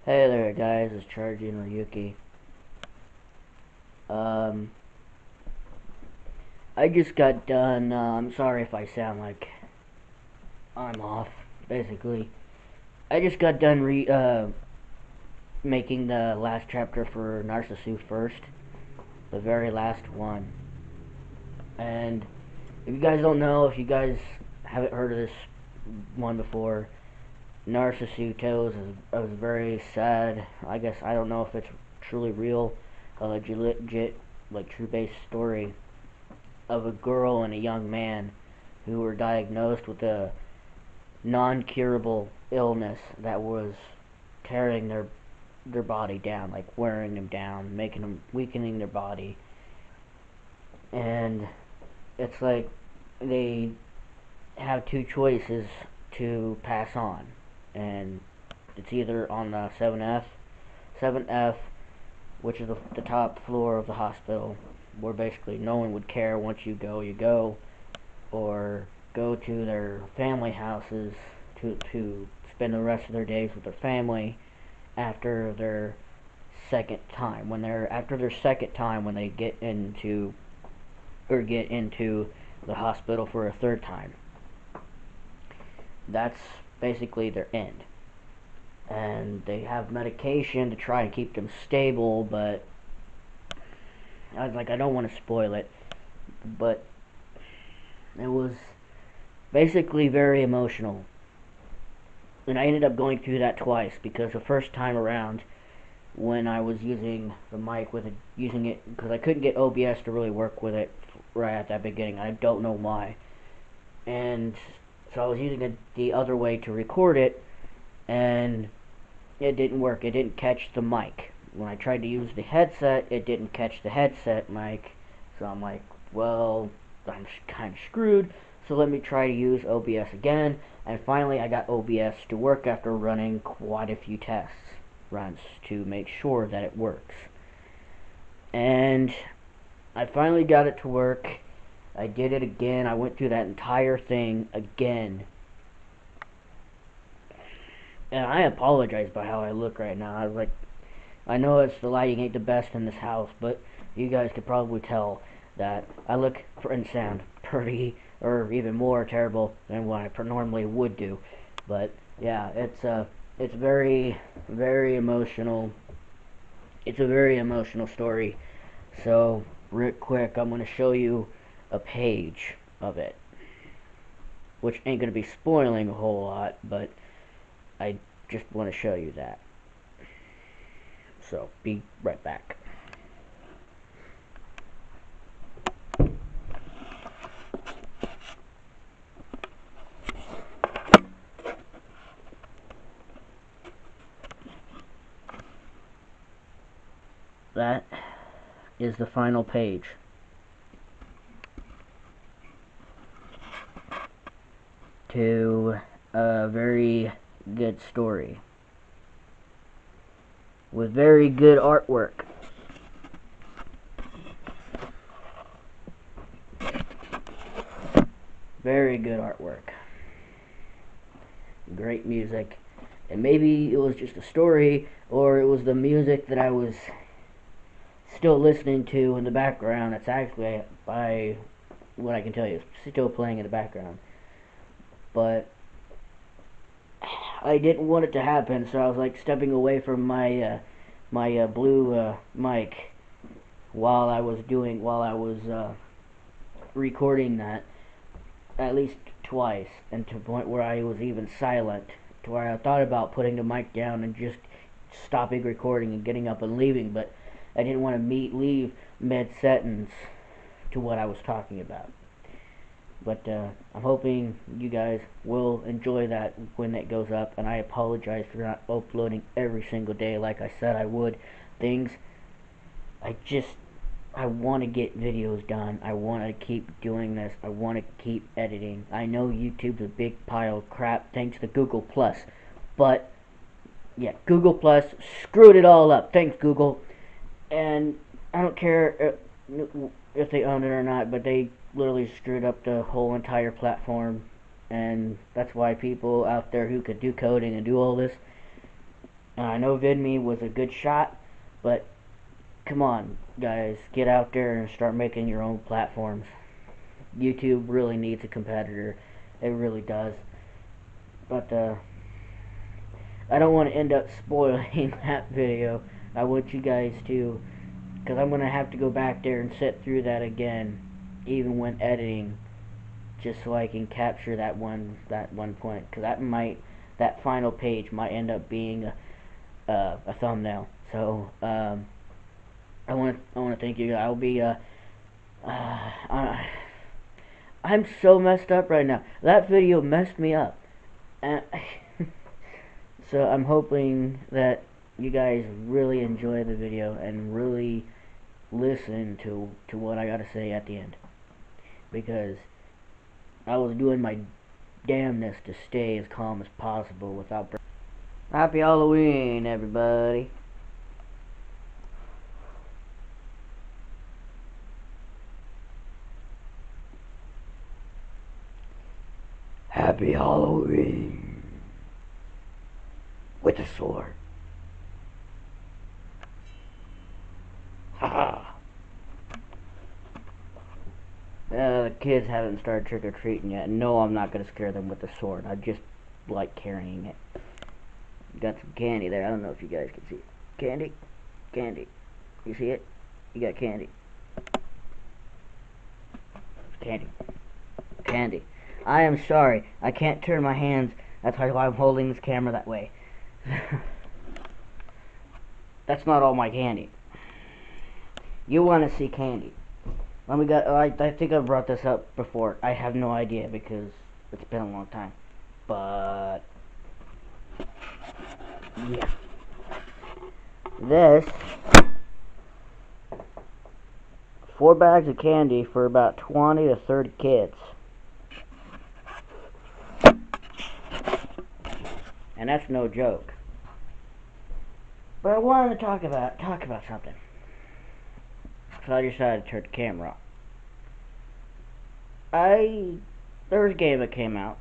Hey there guys, it's Charjr Ryuki. I just got done, I'm sorry if I sound like I'm off, basically. I just got done making the last chapter for Narcissu first, the very last one. And if you guys don't know, if you guys haven't heard of this one before, Narcissu tells a very sad, I guess, I don't know if it's truly real, a legit, like true-based story of a girl and a young man who were diagnosed with a non-curable illness that was tearing their body down, like wearing them down, making them weakening their body. And it's like they have two choices to pass on, and it's either on the 7F, which is the top floor of the hospital, where basically no one would care. Once you go, you go, or go to their family houses to spend the rest of their days with their family after their second time. When they get into the hospital for a third time, that's basically their end. And they have medication to try and keep them stable, but I don't want to spoil it, but it was basically very emotional. And I ended up going through that twice, because the first time around, when I was using the mic using it, because I couldn't get OBS to really work with it right at that beginning. I don't know why. And so I was using it the other way to record it, and it didn't work. It didn't catch the mic. When I tried to use the headset, it didn't catch the headset mic. So I'm like, well, I'm kind of screwed. So let me try to use OBS again. And finally I got OBS to work after running quite a few test runs to make sure that it works. And I finally got it to work. I did it again. I went through that entire thing again. And I apologize by how I look right now. I know the lighting ain't the best in this house, but you guys could probably tell that I look and sound pretty, or even more terrible than what I normally would do. But yeah, it's very, very emotional. It's a very emotional story. So real quick, I'm gonna show you a page of it, which ain't gonna be spoiling a whole lot, but I just want to show you that. So be right back. That is the final page. To a very good story with very good artwork. Very good artwork. Great music. And maybe it was just a story, or it was the music that I was still listening to in the background. It's actually, by what I can tell you, still playing in the background. But I didn't want it to happen, so I was like stepping away from my blue mic while I was recording that at least twice, and to the point where I was even silent, to where I thought about putting the mic down and just stopping recording and getting up and leaving, but I didn't want to leave mid-sentence to what I was talking about. But I'm hoping you guys will enjoy that when it goes up, and I apologize for not uploading every single day like I said I would. I want to get videos done. I want to keep doing this. I want to keep editing. I know YouTube's a big pile of crap thanks to Google Plus, but yeah, Google Plus screwed it all up. Thanks, Google. And I don't care if they own it or not, but they literally screwed up the whole entire platform. And that's why people out there who could do coding and do all this I know VidMe was a good shot, but come on, guys, get out there and start making your own platforms. YouTube really needs a competitor. It really does. But I don't want to end up spoiling that video. I want you guys to, because I'm going to have to go back there and sit through that again, even when editing, just so I can capture that one point. Because that final page might end up being a thumbnail. So I want to thank you. I'll be I'm so messed up right now. That video messed me up. So I'm hoping that you guys really enjoy the video and really listen to what I gotta say at the end, because I was doing my damnness to stay as calm as possible without. Happy Halloween, everybody. Happy Halloween with a sword. Haha. The kids haven't started trick-or-treating yet. No, I'm not going to scare them with the sword. I just like carrying it. Got some candy there. I don't know if you guys can see it. Candy? Candy. You see it? You got candy. Candy. Candy. I am sorry. I can't turn my hands. That's why I'm holding this camera that way. That's not all my candy. You want to see candy. I think I've brought this up before. I have no idea because it's been a long time. But yeah. This 4 bags of candy for about 20 to 30 kids. And that's no joke. But I wanted to talk about something. So I decided to turn the camera off. There was a game that came out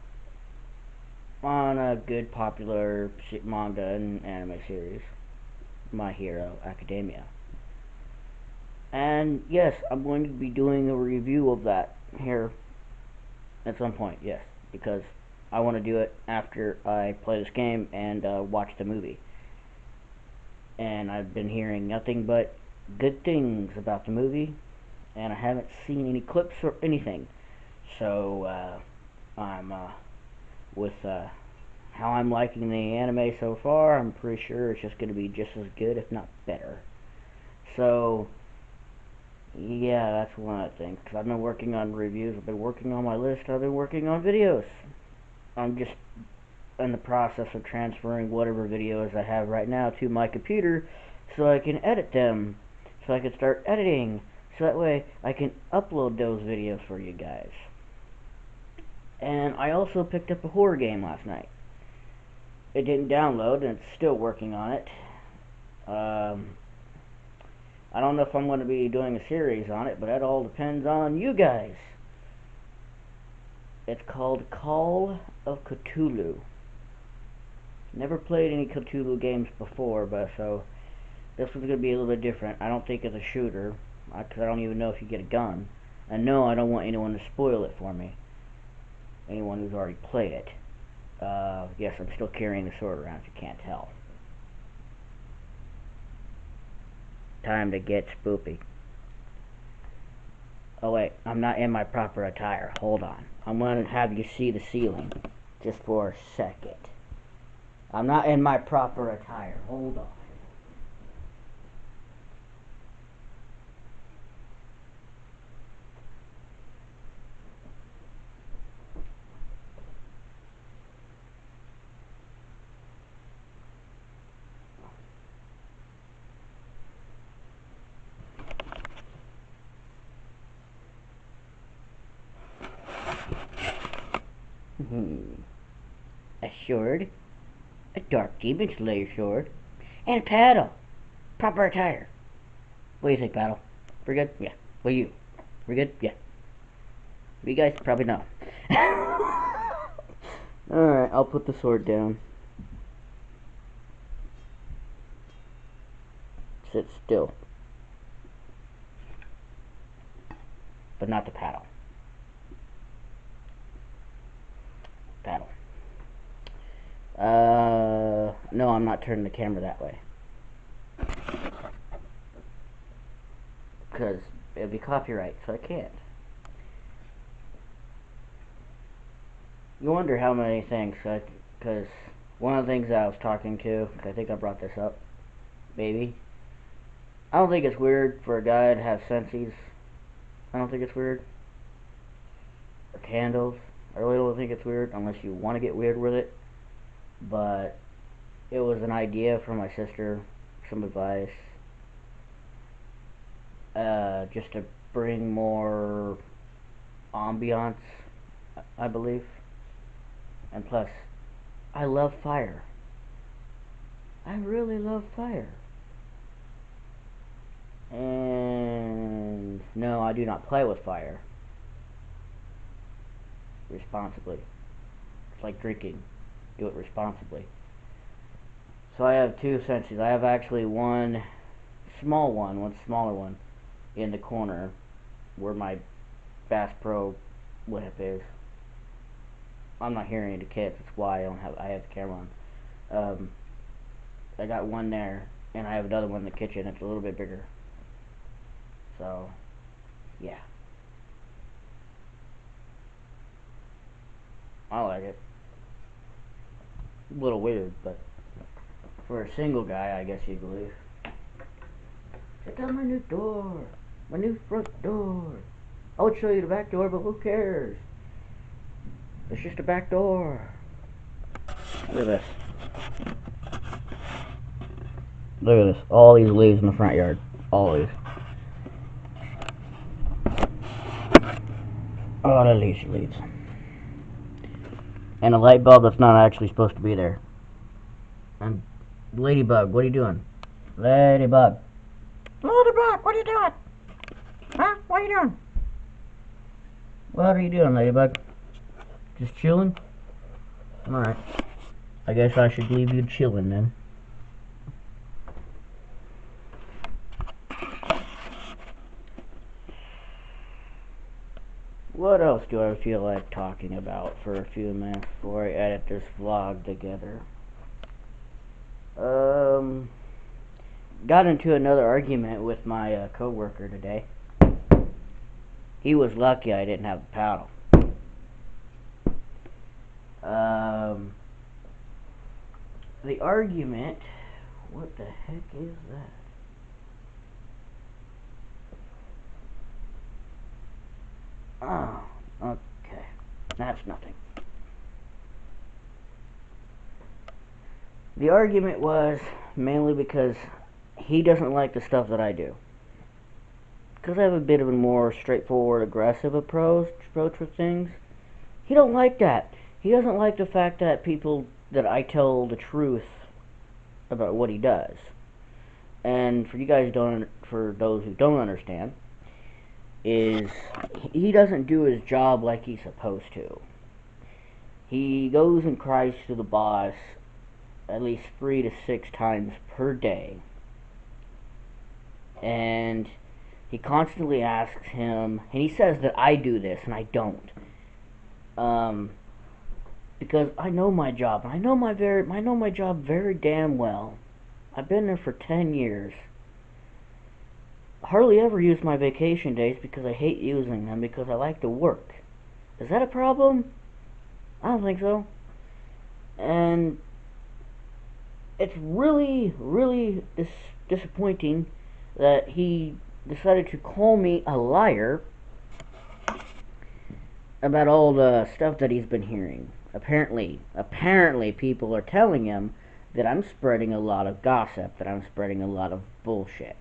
on a good popular manga and anime series, My Hero Academia. And yes, I'm going to be doing a review of that here at some point, yes, because I want to do it after I play this game and watch the movie. And I've been hearing nothing but good things about the movie, and I haven't seen any clips or anything. So I'm with how I'm liking the anime so far, I'm pretty sure it's just going to be just as good, if not better. So yeah, that's one of the things. Cause I've been working on reviews, I've been working on my list, I've been working on videos. I'm just in the process of transferring whatever videos I have right now to my computer so I can edit them, so I can start editing, so that way I can upload those videos for you guys. And I also picked up a horror game last night. It didn't download, and it's still working on it. I don't know if I'm going to be doing a series on it, but that all depends on you guys. It's called Call of Cthulhu. Never played any Cthulhu games before, but so this one's going to be a little bit different. I don't think it's a shooter, because I don't even know if you get a gun. And no, I don't want anyone to spoil it for me. Anyone who's already played it. Yes, I'm still carrying the sword around if you can't tell. Time to get spoopy. Oh wait, I'm not in my proper attire. Hold on. I'm going to have you see the ceiling. Just for a second. I'm not in my proper attire. Hold on. A sword, a dark demon slayer sword, and a paddle. Proper attire. What do you think, paddle? We're good? Yeah. What do you? We're good? Yeah. You guys probably know. Alright, I'll put the sword down. Sit still. But not the paddle. Paddle. No, I'm not turning the camera that way. Because it'd be copyright, so I can't. You wonder how many things, because one of the things I was talking to, I think I brought this up, maybe. I don't think it's weird for a guy to have sensies. I don't think it's weird. Or candles. I really don't think it's weird unless you want to get weird with it. But it was an idea from my sister, some advice. Just to bring more ambiance, I believe. And plus, I love fire. I really love fire. And no, I do not play with fire. Responsibly. It's like drinking. Do it responsibly. So I have two senses. I have actually one smaller one, in the corner where my Bass Pro whip is. I'm not hearing the kids. That's why I have the camera on. I got one there, and I have another one in the kitchen. It's a little bit bigger. So, yeah. I like it. A little weird, but for a single guy, I guess you believe. Check out my new door. My new front door. I would show you the back door, but who cares? It's just a back door. Look at this. Look at this. All these leaves in the front yard. All these. Oh, that leaves. And a light bulb that's not actually supposed to be there. And Ladybug, what are you doing? Ladybug. Ladybug, what are you doing? Huh? What are you doing? What are you doing, Ladybug? Just chilling? Alright. I guess I should leave you chilling then. What else do I feel like talking about for a few minutes before I edit this vlog together? Got into another argument with my coworker today. He was lucky I didn't have a paddle. The argument... What the heck is that? Oh, okay. That's nothing. The argument was mainly because he doesn't like the stuff that I do. Because I have a bit of a more straightforward, aggressive approach with things. He don't like that. He doesn't like the fact that I tell the truth about what he does. And for those who don't understand, is he doesn't do his job like he's supposed to. He goes and cries to the boss at least 3 to 6 times per day. And he constantly asks him, and he says that I do this, and I don't. Because I know my job, and I know my job very damn well. I've been there for 10 years. Hardly ever use my vacation days because I hate using them because I like to work. Is that a problem? I don't think so. And it's really, really disappointing that he decided to call me a liar about all the stuff that he's been hearing. Apparently people are telling him that I'm spreading a lot of gossip, that I'm spreading a lot of bullshit.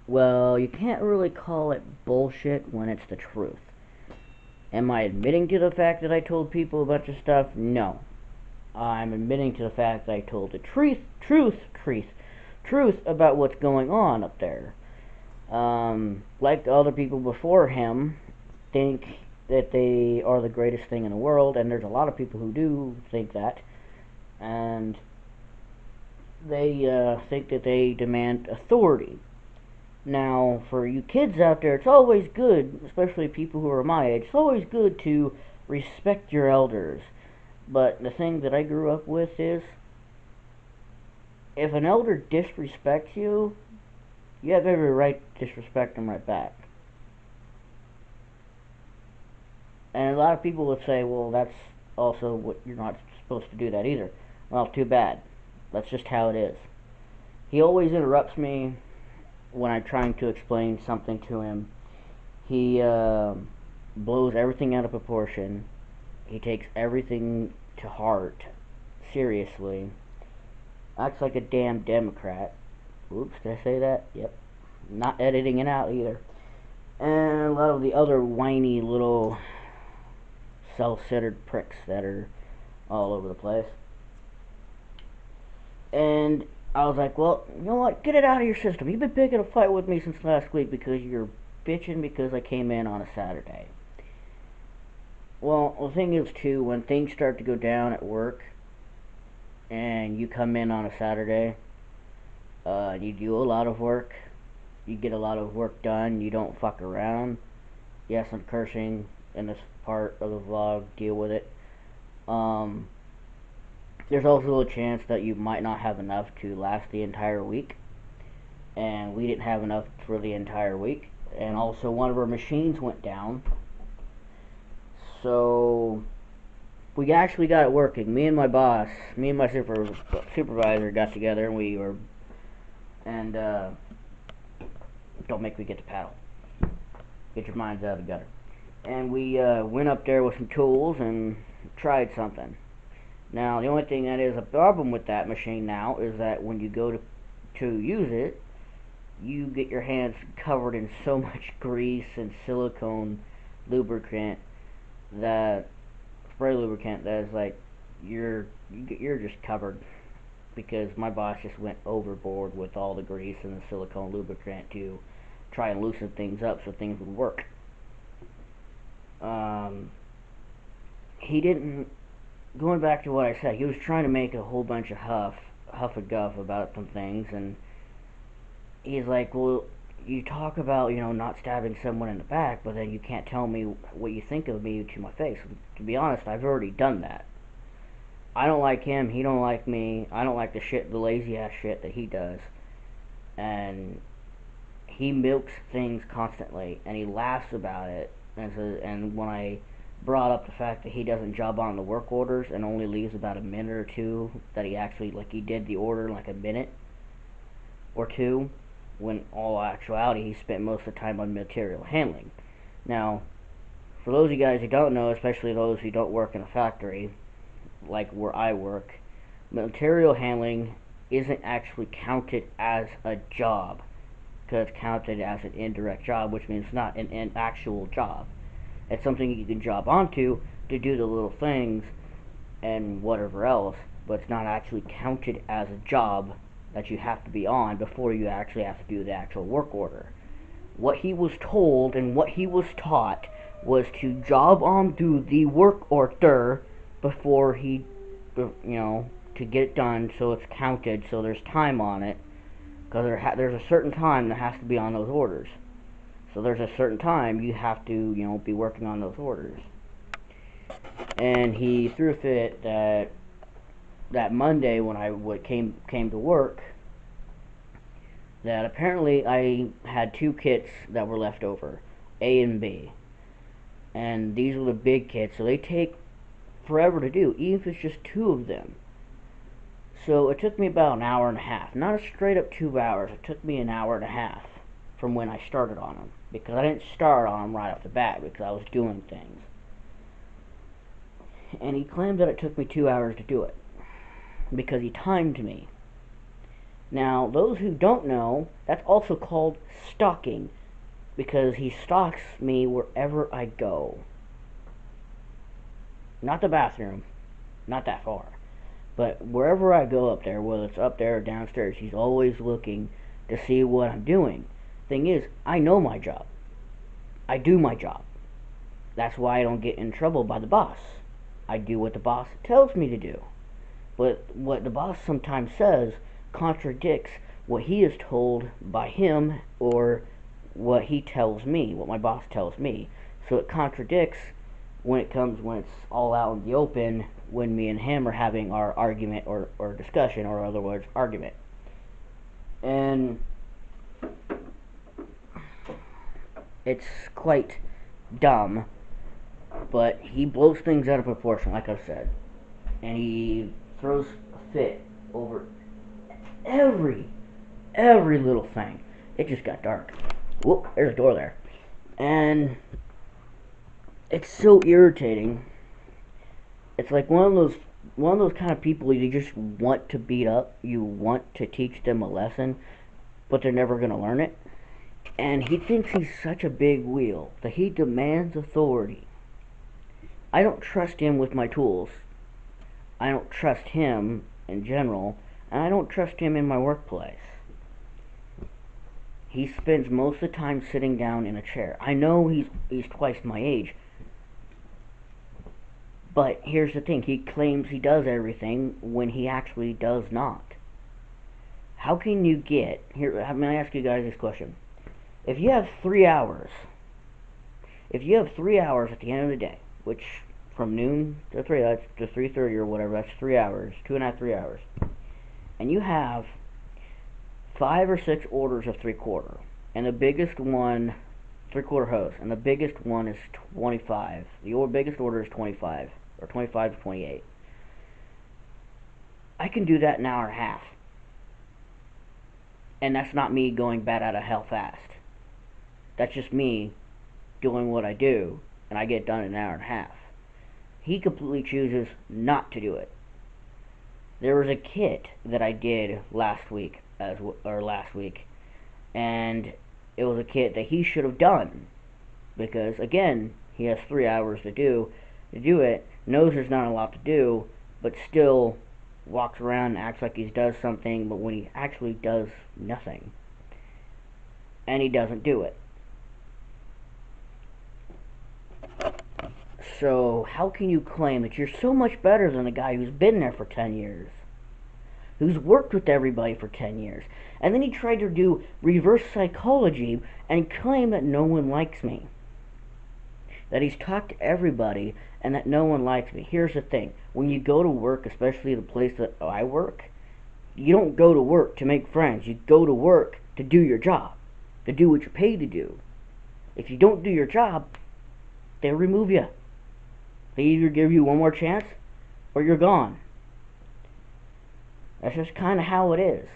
Well, you can't really call it bullshit when it's the truth. Am I admitting to the fact that I told people a bunch of stuff? No. I'm admitting to the fact that I told the truth about what's going on up there. Like other people before him think that they are the greatest thing in the world, and there's a lot of people who do think that, and they think that they demand authority. Now, for you kids out there, it's always good, especially people who are my age, it's always good to respect your elders. But the thing that I grew up with is, if an elder disrespects you, you have every right to disrespect them right back. And a lot of people would say, well, that's also what you're not supposed to do that either. Well, too bad. That's just how it is. He always interrupts me when I'm trying to explain something to him. He blows everything out of proportion. He takes everything to heart, seriously. Acts like a damn Democrat. Oops, did I say that? Yep. Not editing it out either. And a lot of the other whiny little self-centered pricks that are all over the place. And I was like, well, you know what? Get it out of your system. You've been picking a fight with me since last week because you're bitching because I came in on a Saturday. Well, the thing is, too, when things start to go down at work and you come in on a Saturday, you do a lot of work. You get a lot of work done. You don't fuck around. Yes, I'm cursing in this part of the vlog. Deal with it. There's also a chance that you might not have enough to last the entire week. And we didn't have enough for the entire week. And also one of our machines went down. So we actually got it working. Me and my boss, me and my supervisor got together and we were, and don't make me get the paddle. Get your minds out of the gutter. And we went up there with some tools and tried something. Now, the only thing that is a problem with that machine now is that when you go to use it, you get your hands covered in so much grease and silicone lubricant, that spray lubricant, that is like you're just covered, because my boss just went overboard with all the grease and the silicone lubricant to try and loosen things up so things would work. He didn't, going back to what I said, he was trying to make a whole bunch of huff and guff about some things, and he's like, well, you talk about, not stabbing someone in the back, but then you can't tell me what you think of me to my face. To be honest, I've already done that. I don't like him, he don't like me, I don't like the lazy ass shit that he does. And he milks things constantly, and he laughs about it. And when I brought up the fact that he doesn't job on the work orders and only leaves about a minute or two, that he actually, he did the order in like a minute or two, when all actuality he spent most of the time on material handling. Now, for those of you guys who don't know, especially those who don't work in a factory like where I work, material handling isn't actually counted as a job, because it's counted as an indirect job, which means it's not an actual job. It's something you can job onto to do the little things and whatever else, but it's not actually counted as a job that you have to be on before you actually have to do the actual work order. What he was told and what he was taught was to job onto the work order before he, to get it done, so it's counted, so there's time on it, because there's a certain time that has to be on those orders. So there's a certain time you have to, be working on those orders. And he threw a fit that Monday when I came to work, that apparently I had 2 kits that were left over, A and B. And these were the big kits, so they take forever to do, even if it's just 2 of them. So it took me about an hour and a half. Not a straight up 2 hours. It took me an hour and a half from when I started on them. Because I didn't start on them right off the bat, because I was doing things. And he claimed that it took me 2 hours to do it, because he timed me. Now, those who don't know, that's also called stalking, because he stalks me wherever I go. Not the bathroom, not that far, but wherever I go up there, whether it's up there or downstairs, he's always looking to see what I'm doing. Thing is, I know my job. I do my job. That's why I don't get in trouble by the boss. I do what the boss tells me to do. But what the boss sometimes says contradicts what he is told by him or what he tells me, what my boss tells me. So it contradicts when it's all out in the open, when me and him are having our argument or discussion, or other words, argument. And it's quite dumb, but he blows things out of proportion, like I've said. And he throws a fit over every little thing. It just got dark. Whoop, there's a door there. And it's so irritating. It's like one of those kind of people you just want to beat up. You want to teach them a lesson, but they're never going to learn it. And he thinks he's such a big wheel that he demands authority. I don't trust him with my tools. I don't trust him in general, and I don't trust him in my workplace. He spends most of the time sitting down in a chair. I know he's twice my age, but here's the thing. He claims he does everything when he actually does not. How can you get... Here, I'm going to ask you guys this question. If you have 3 hours, at the end of the day, which from noon to 3:30 or whatever, that's 3 hours, 2.5, 3 hours, and you have 5 or 6 orders of 3/4, and the biggest one, 3/4 hose, and the biggest one is 25. The biggest order is 25, or 25 to 28. I can do that in an hour and a half. And that's not me going bat out of hell fast. That's just me doing what I do, and I get done in an hour and a half. He completely chooses not to do it. There was a kit that I did last week, and it was a kit that he should have done, because again, he has 3 hours to do it, knows there's not a lot to do, but still walks around and acts like he does something, but when he actually does nothing, and he doesn't do it. So how can you claim that you're so much better than the guy who's been there for 10 years, who's worked with everybody for 10 years, and then he tried to do reverse psychology and claim that no one likes me, that he's talked to everybody and that no one likes me. Here's the thing. When you go to work, especially the place that I work, you don't go to work to make friends. You go to work to do your job, to do what you're paid to do. If you don't do your job, they'll remove you. They either give you one more chance or you're gone. That's just kind of how it is.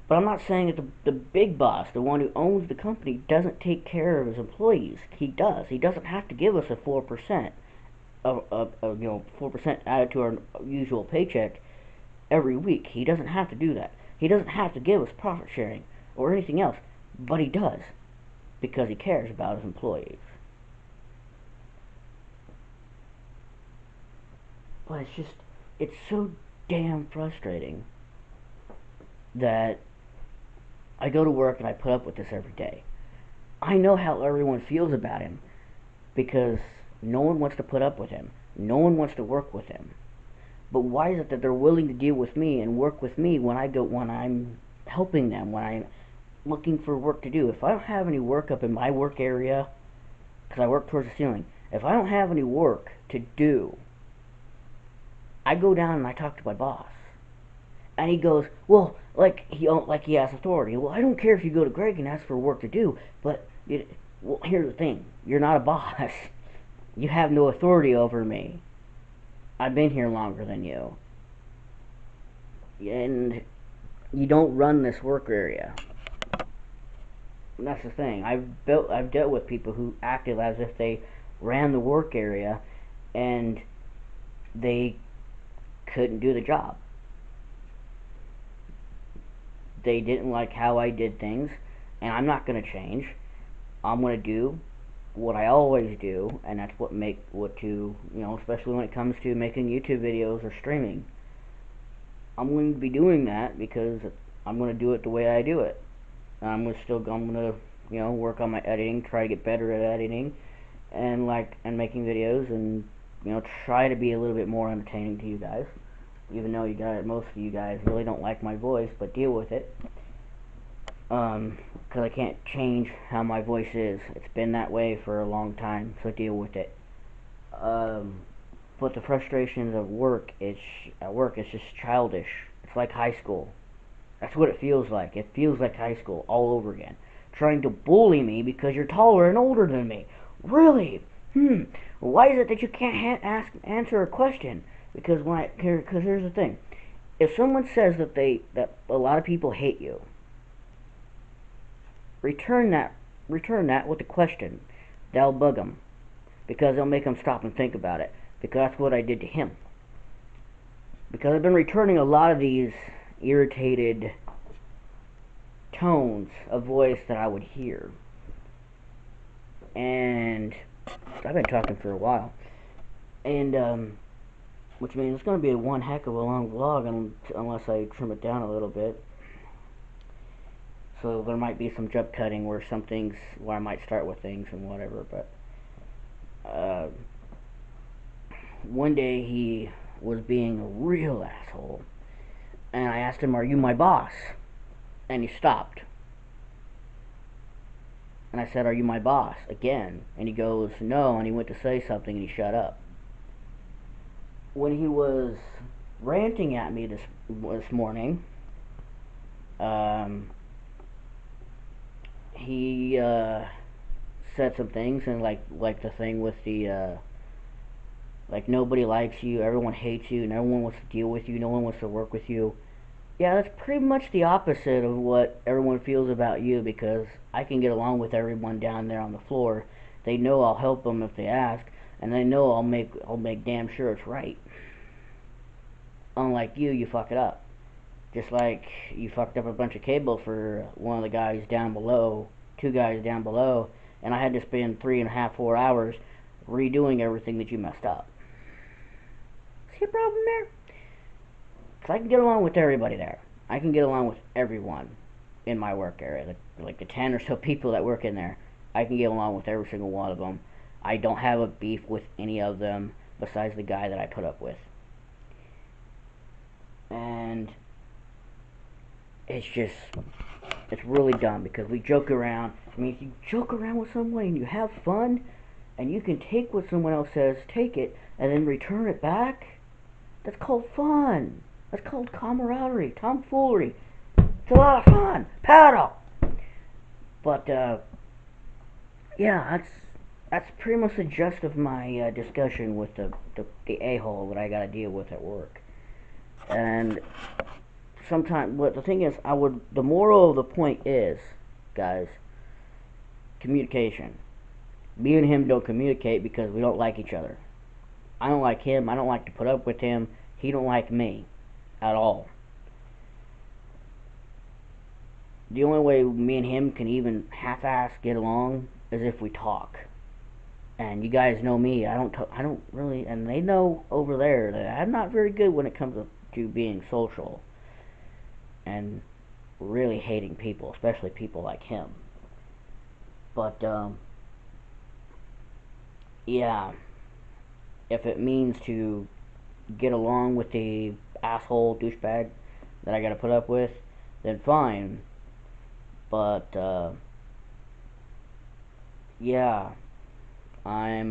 But I'm not saying that the big boss, the one who owns the company, doesn't take care of his employees. He does. He doesn't have to give us a 4% 4% added to our usual paycheck every week. He doesn't have to do that. He doesn't have to give us profit sharing or anything else, but he does, because he cares about his employees. But it's so damn frustrating that I go to work and I put up with this every day. I know how everyone feels about him, because no one wants to put up with him. No one wants to work with him. But why is it that they're willing to deal with me and work with me when I'm helping them, when I'm looking for work to do? If I don't have any work up in my work area, because I work towards the ceiling, if I don't have any work to do, I go down and I talk to my boss. And he goes, well, like he has authority. Well, I don't care if you go to Greg and ask for work to do, but well, here's the thing. You're not a boss. You have no authority over me. I've been here longer than you. And you don't run this work area. And that's the thing. I've dealt with people who acted as if they ran the work area, and they couldn't do the job. They didn't like how I did things, and I'm not going to change. I'm going to do what I always do, and that's especially when it comes to making YouTube videos or streaming. I'm going to be doing that because I'm going to do it the way I do it. I'm going to work on my editing, try to get better at editing, and making videos, and try to be a little bit more entertaining to you guys. even though most of you guys really don't like my voice, but deal with it. Because I can't change how my voice is. It's been that way for a long time, so deal with it. But the frustrations of work, it's just childish. It's like high school. That's what it feels like. It feels like high school all over again. Trying to bully me because you're taller and older than me. Really? Why is it that you can't answer a question? Because here's the thing. If someone says that a lot of people hate you, return that with a question. That'll bug them, because it'll make them stop and think about it. Because that's what I did to him. Because I've been returning a lot of these irritated tones of voice that I would hear. And I've been talking for a while. And, which means it's going to be one heck of a long vlog unless I trim it down a little bit. So there might be some jump cutting where I might start with things and whatever, but one day he was being a real asshole, and I asked him, "Are you my boss?" And he stopped. And I said, "Are you my boss?" again, and he goes, "No," and he went to say something and he shut up. When he was ranting at me this morning, he said some things, and like the thing with the like, nobody likes you, everyone hates you, no one wants to deal with you, no one wants to work with you. Yeah, that's pretty much the opposite of what everyone feels about you, because I can get along with everyone down there on the floor. They know I'll help them if they ask, and they know I'll make damn sure it's right. Unlike you fuck it up. Just like you fucked up a bunch of cable for one of the guys down below, 2 guys down below, and I had to spend 3.5, 4 hours redoing everything that you messed up. See a problem there? Because I can get along with everybody there. I can get along with everyone in my work area. Like the 10 or so people that work in there, I can get along with every single one of them. I don't have a beef with any of them besides the guy that I put up with. And it's really dumb, because we joke around. I mean, if you joke around with someone and you have fun, and you can take what someone else says, take it, and then return it back, that's called fun. That's called camaraderie, tomfoolery. It's a lot of fun. Paddle. But, yeah, that's pretty much the gist of my discussion with the a-hole that I gotta deal with at work. And but the thing is, the moral of the point is, guys, communication. Me and him don't communicate because we don't like each other. I don't like him. I don't like to put up with him. He don't like me at all. The only way me and him can even half-ass get along is if we talk. And you guys know me. I don't really, and they know over there that I'm not very good when it comes to being social and really hating people, especially people like him. But yeah, if it means to get along with the asshole douchebag that I gotta put up with, then fine. But yeah, I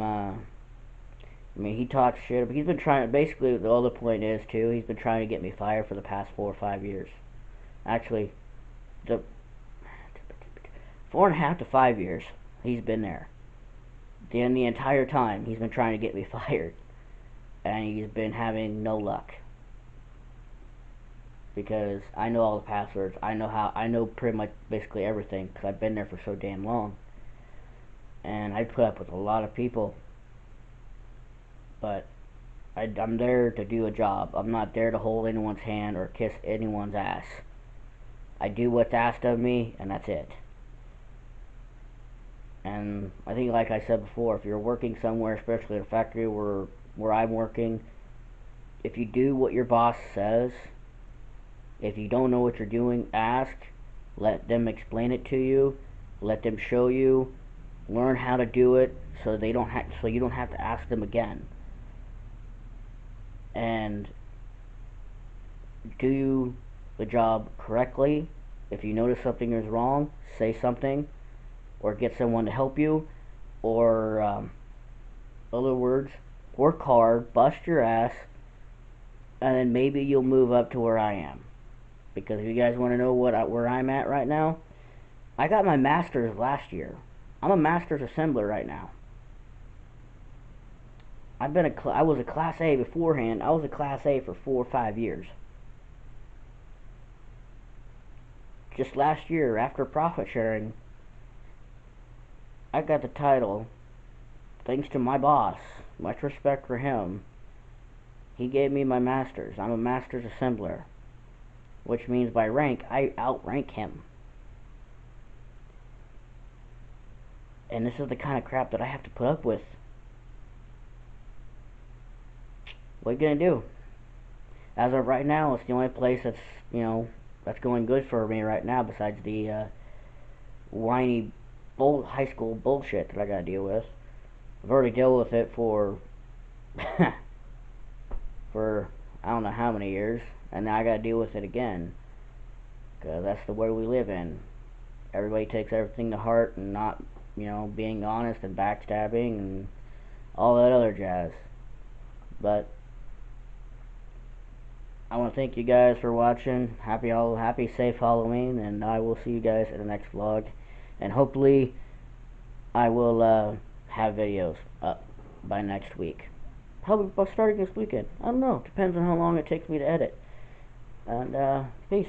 mean, he talks shit, but he's been trying. Basically, the other point is too, he's been trying to get me fired for the past 4 or 5 years. Actually, the 4.5 to 5 years he's been there. Then the entire time he's been trying to get me fired, and he's been having no luck. Because I know all the passwords. I know pretty much basically everything, because I've been there for so damn long. And I put up with a lot of people. But I'm there to do a job. I'm not there to hold anyone's hand or kiss anyone's ass. I do what's asked of me, and that's it. And I think, like I said before, if you're working somewhere, especially at a factory where I'm working, if you do what your boss says, if you don't know what you're doing, ask. Let them explain it to you. Let them show you. Learn how to do it so you don't have to ask them again. And do the job correctly. If you notice something is wrong, say something, or get someone to help you, or other words, work hard, bust your ass, and then maybe you'll move up to where I am. Because if you guys want to know where I'm at right now, I got my master's last year. I'm a master's assembler right now. I was a Class A beforehand. I was a Class A for 4 or 5 years. Just last year, after profit sharing, I got the title, thanks to my boss. Much respect for him. He gave me my master's. I'm a master's assembler, which means by rank, I outrank him. And this is the kind of crap that I have to put up with. What are you gonna do? As of right now, it's the only place that's going good for me right now, besides the whiny high school bullshit that I gotta deal with. I've already dealt with it for for I don't know how many years, and now I gotta deal with it again, because that's the way we live in. Everybody takes everything to heart and not, being honest and backstabbing and all that other jazz. But I want to thank you guys for watching. Happy safe Halloween, and I will see you guys in the next vlog. And hopefully I will have videos up by next week. Probably starting this weekend. I don't know. Depends on how long it takes me to edit. And peace.